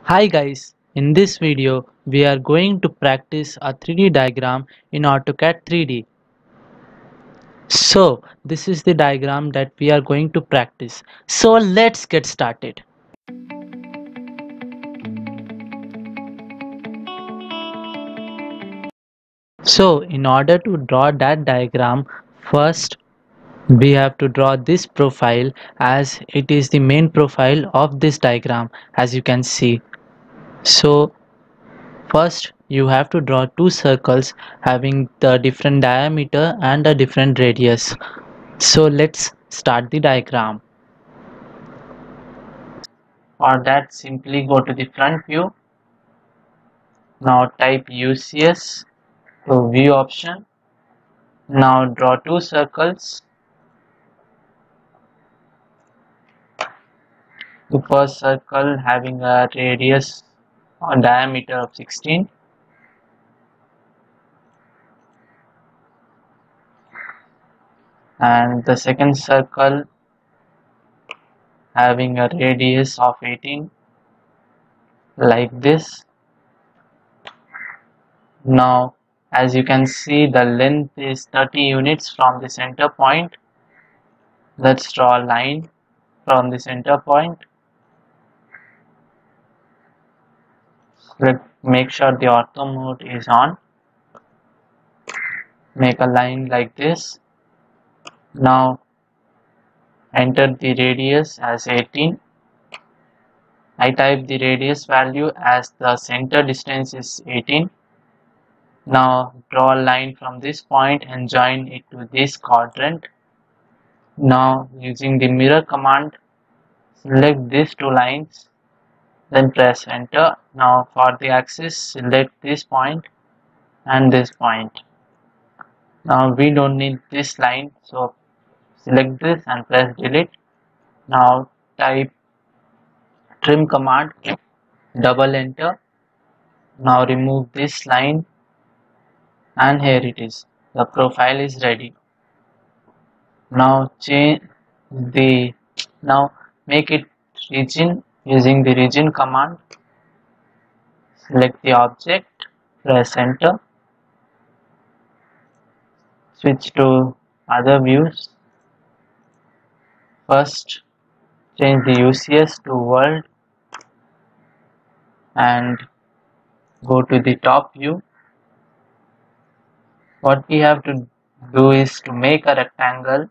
Hi guys, in this video we are going to practice a 3D diagram in AutoCAD 3D. So this is the diagram that we are going to practice. So let's get started. So in order to draw that diagram, first we have to draw this profile as it is the main profile of this diagram, as you can see. So first, you have to draw two circles having the different diameter and a different radius. So let's start the diagram. For that, simply go to the front view. Now type UCS to view option. Now draw two circles. The first circle having a radius or diameter of 16, and the second circle having a radius of 18, like this. Now as you can see, the length is 30 units from the center point. Let's draw a line from the center point. Let's make sure the ortho mode is on. Make a line like this. Now enter the radius as 18. I type the radius value as the center distance is 18. Now draw a line from this point and join it to this quadrant. Now using the mirror command, select these two lines, then press enter. Now for the axis, select this point and this point. Now we don't need this line, so select this and press delete. Now type trim command, double enter. Now remove this line, and here it is. The profile is ready. Now change the now make it region using the region command. Select the object, press enter. Switch to other views. First change the UCS to world and go to the top view. What we have to do is to make a rectangle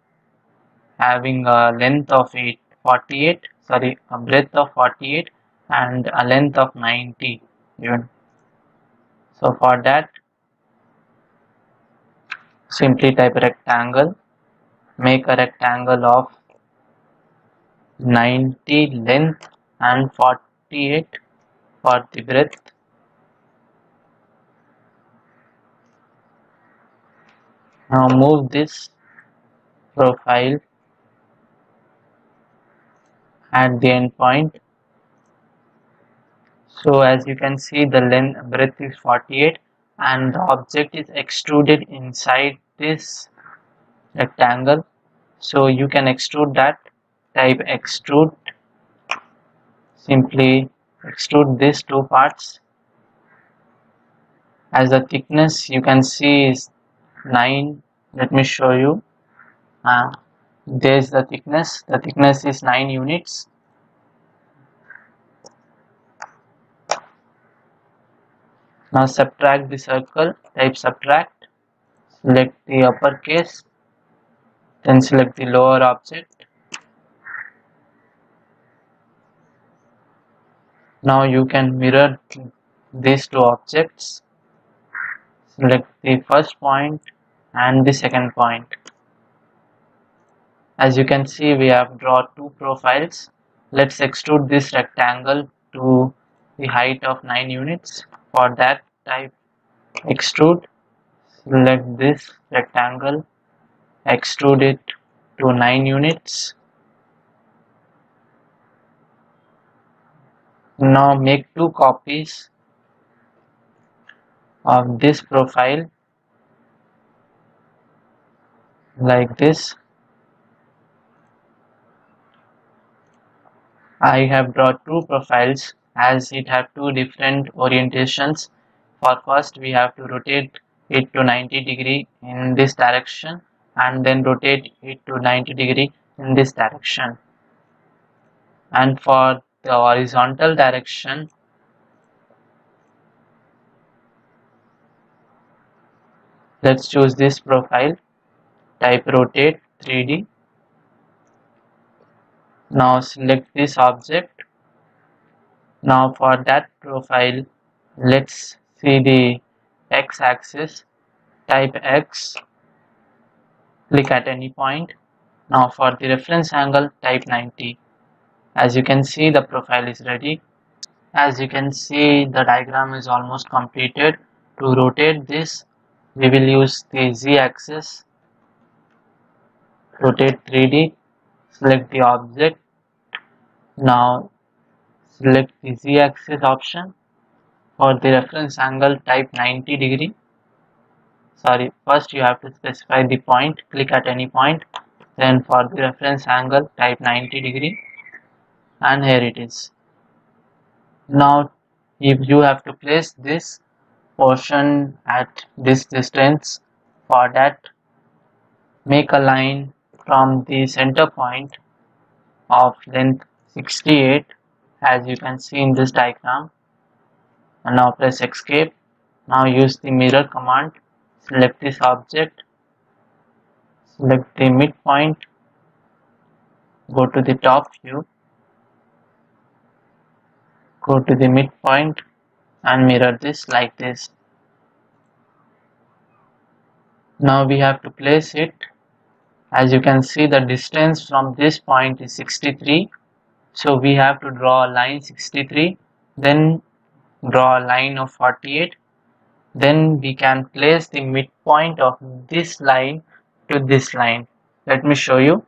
having a length of 48, a breadth of 48 and a length of 90 even. So for that, simply type rectangle, make a rectangle of 90 length and 48 for the breadth. Now move this profile at the end point. So as you can see, the breadth is 48 and the object is extruded inside this rectangle. So you can extrude that. Type extrude, simply extrude these two parts. As the thickness you can see is 9. Let me show you. There's the thickness is 9 units. Now subtract the circle, type subtract, select the uppercase, then select the lower object. Now you can mirror these two objects. Select the first point and the second point. As you can see, we have drawn two profiles. Let's extrude this rectangle to the height of 9 units. For that, type extrude, select this rectangle, extrude it to 9 units. Now make two copies of this profile like this. I have drawn two profiles as it have two different orientations. For first we have to rotate it to 90 degree in this direction and then rotate it to 90 degree in this direction. And for the horizontal direction, let's choose this profile, type rotate 3D. Now select this object. Now for that profile, let's see the x-axis, type x, click at any point. Now for the reference angle, type 90. As you can see, the profile is ready. As you can see, the diagram is almost completed. To rotate this, we will use the z-axis, rotate 3D, select the object. Now select the z-axis option. For the reference angle, type 90 degree. Sorry, first you have to specify the point, click at any point. Then for the reference angle, type 90 degree, and here it is. Now if you have to place this portion at this distance, for that make a line from the center point of length 68, as you can see in this diagram. And now press escape. Now use the mirror command, select this object, select the midpoint, go to the top view, go to the midpoint and mirror this like this. Now we have to place it. As you can see, the distance from this point is 63. So we have to draw a line 63, then draw a line of 48. Then we can place the midpoint of this line to this line. Let me show you.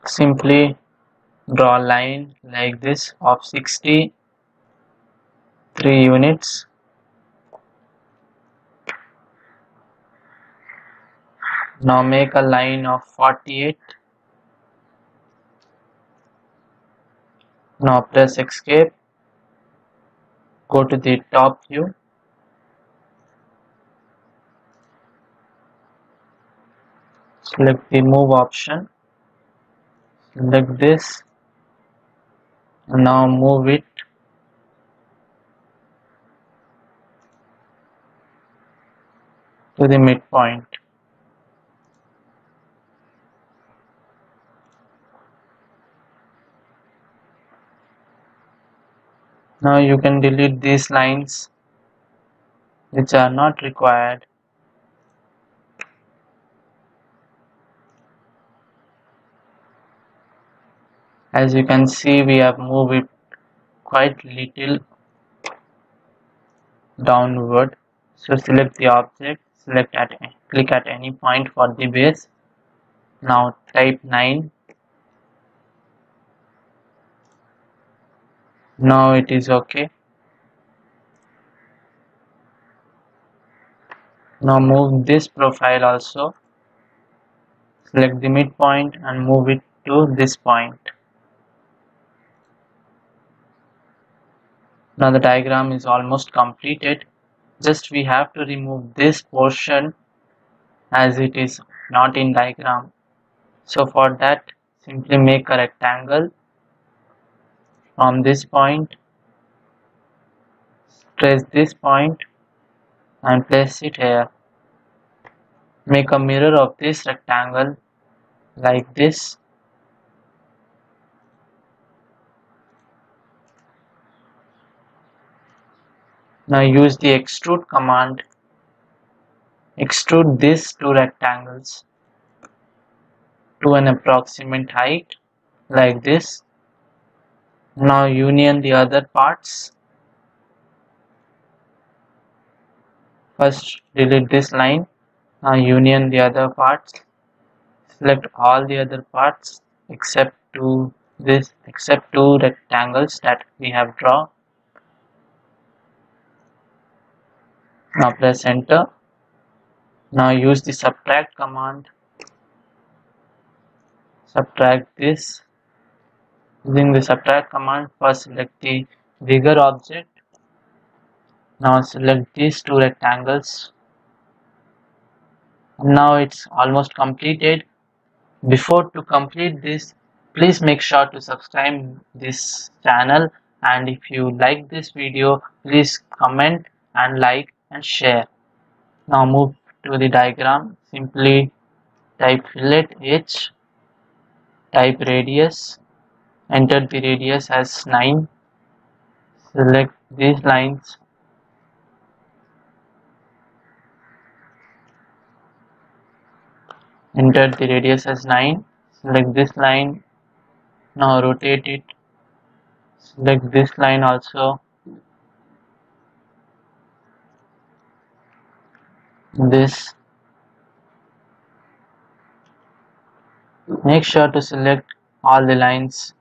Simply draw a line like this of 63 units. Now make a line of 48. Now press escape. Go to the top view. Select the move option. Select this. Now move it to the midpoint. Now you can delete these lines which are not required. As you can see, we have moved it quite little downward. So select the object, click at any point for the base. Now type 9. Now it is okay. Now move this profile also. Select the midpoint and move it to this point. Now the diagram is almost completed. Just we have to remove this portion as it is not in diagram. So for that, simply make a rectangle from this point, trace this point and place it here. Make a mirror of this rectangle like this. Now use the extrude command. Extrude these two rectangles to an approximate height like this. Now union the other parts. First delete this line. Now union the other parts. Select all the other parts except two rectangles that we have drawn. Now press enter. Now use the subtract command. Subtract this Using the subtract command, first select the bigger object. Now select these two rectangles. Now it's almost completed. Before to complete this, please make sure to subscribe this channel, and if you like this video, please comment and like and share. Now move to the diagram. Simply type fillet h, type radius, enter the radius as 9, select these lines, enter the radius as 9, select this line, now rotate it, select this line also, this. Make sure to select all the lines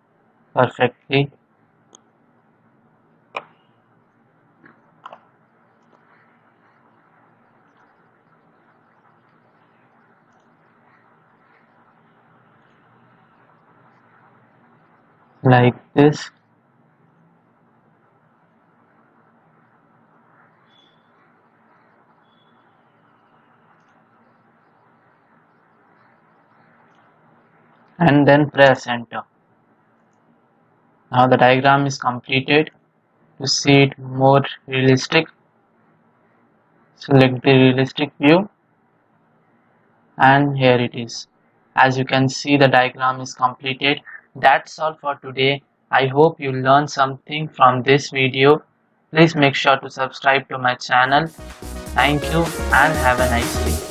perfectly. Like this. And then press enter. Now the diagram is completed. To see it more realistic, select the realistic view, and here it is. As you can see, the diagram is completed. That's all for today. I hope you learned something from this video. Please make sure to subscribe to my channel. Thank you and have a nice day.